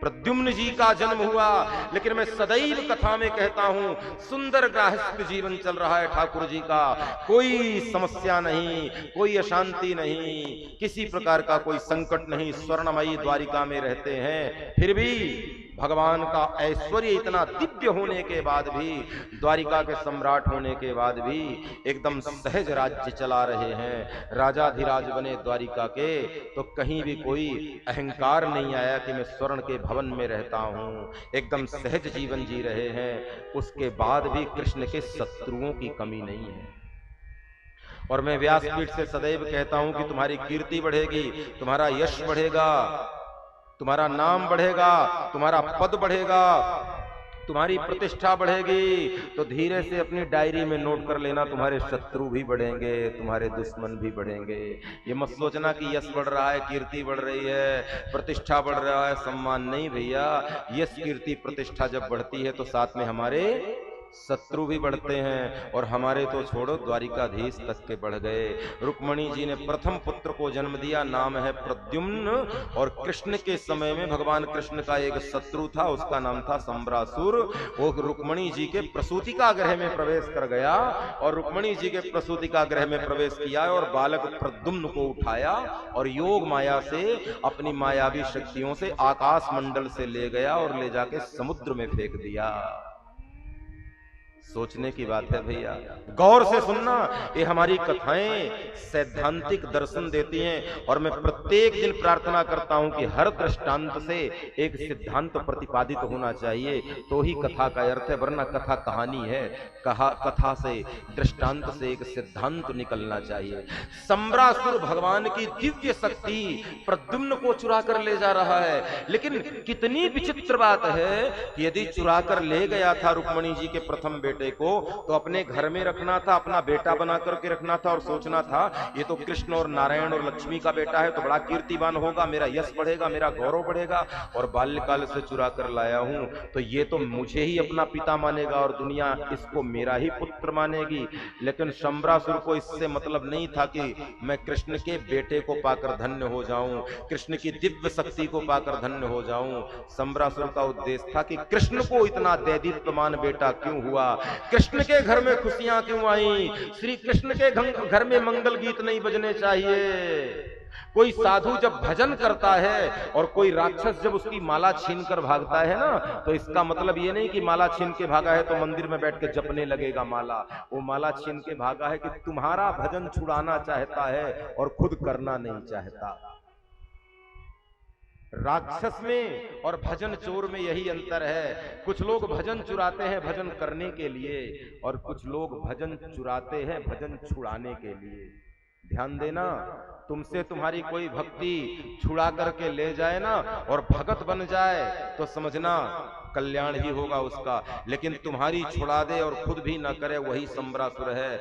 प्रद्युम्न जी का जन्म हुआ। लेकिन मैं सदैव कथा में कहता हूं, सुंदर गृहस्थ जीवन चल रहा है ठाकुर जी का, कोई समस्या नहीं, कोई अशांति नहीं, किसी प्रकार का कोई संकट नहीं, स्वर्णमयी द्वारिका में रहते हैं। फिर भी भगवान का ऐश्वर्य इतना दिव्य होने के बाद भी, द्वारिका के सम्राट होने के बाद भी एकदम सहज राज्य चला रहे हैं, राजाधिराज बने द्वारिका के। तो कहीं भी कोई अहंकार नहीं आया कि मैं स्वर्ण के भवन में रहता हूं, एकदम सहज जीवन जी रहे हैं। उसके बाद भी कृष्ण के शत्रुओं की कमी नहीं है। और मैं व्यासपीठ से सदैव कहता हूं कि तुम्हारी कीर्ति बढ़ेगी, तुम्हारा यश बढ़ेगा, तुम्हारा नाम बढ़ेगा, तुम्हारा पद बढ़ेगा, तुम्हारी प्रतिष्ठा बढ़ेगी। तो धीरे से अपनी डायरी में नोट कर लेना, तुम्हारे शत्रु भी बढ़ेंगे, तुम्हारे दुश्मन भी बढ़ेंगे। ये मत सोचना कि यश बढ़ रहा है, कीर्ति बढ़ रही है, प्रतिष्ठा बढ़ रहा है, सम्मान नहीं भैया। यश कीर्ति प्रतिष्ठा जब बढ़ती है तो साथ में हमारे शत्रु भी बढ़ते हैं, और हमारे तो छोड़ो द्वारिकाधीश तक के बढ़ गए। रुक्मणी जी ने प्रथम पुत्र को जन्म दिया, नाम है प्रद्युम्न। और कृष्ण के समय में भगवान कृष्ण का एक शत्रु था, उसका नाम था सम्रासुर। वो रुक्मणी जी के प्रसूतिका गृह में प्रवेश कर गया, और रुक्मणी जी के प्रसूतिका गृह में प्रवेश किया और बालक प्रद्युम्न को उठाया और योग माया से, अपनी मायावी शक्तियों से आकाश मंडल से ले गया और ले जाके समुद्र में फेंक दिया। सोचने की बात है भैया, गौर से सुनना। ये हमारी कथाएं सैद्धांतिक दर्शन देती हैं, और मैं प्रत्येक दिन प्रार्थना करता हूं कि हर दृष्टांत से एक सिद्धांत प्रतिपादित होना चाहिए, तो ही कथा का अर्थ है। वरना कथा कहानी है, कथा से, दृष्टांत से एक सिद्धांत निकलना चाहिए। सम्रासुर भगवान की दिव्य शक्ति प्रद्युम्न को चुरा कर ले जा रहा है। लेकिन कितनी विचित्र बात है कि यदि चुरा कर ले गया था रुक्मणी जी के प्रथम बेटे को, तो अपने घर में रखना था, अपना बेटा बना करके रखना था, और सोचना था ये तो कृष्ण और नारायण और लक्ष्मी का बेटा है, तो बड़ा कीर्तिवान होगा, मेरा यश बढ़ेगा, मेरा गौरव बढ़ेगा। और बाल्यकाल से चुरा कर लाया हूं, तो ये तो मुझे ही अपना पिता मानेगा और दुनिया इसको मेरा ही पुत्र मानेगी। लेकिन सम्रासुर को इससे मतलब नहीं था कि मैं कृष्ण के बेटे को पाकर धन्य हो जाऊं, कृष्ण की दिव्य शक्ति को पाकर धन्य हो जाऊं। सम्रासुर का उद्देश्य था कि कृष्ण को इतना दैदीप्यमान बेटा क्यों हुआ, कृष्ण के घर में खुशियां क्यों आई, श्री कृष्ण के घर में मंगल गीत नहीं बजने चाहिए। कोई साधु जब भजन करता है और कोई राक्षस जब उसकी माला छीन कर भागता है ना, तो इसका मतलब ये नहीं कि माला छीन के भागा है तो मंदिर में बैठ के जपने लगेगा माला। वो माला छीन के भागा है कि तुम्हारा भजन छुड़ाना चाहता है और खुद करना नहीं चाहता। राक्षस में और भजन चोर में यही अंतर है। कुछ लोग भजन चुराते हैं भजन करने के लिए, और कुछ लोग भजन चुराते हैं भजन छुड़ाने के लिए। ध्यान देना, तुमसे तुम्हारी कोई भक्ति छुड़ा करके ले जाए ना और भगत बन जाए तो समझना कल्याण ही होगा उसका। लेकिन तुम्हारी छुड़ा दे और खुद भी ना करे, वही सम्रासुर है।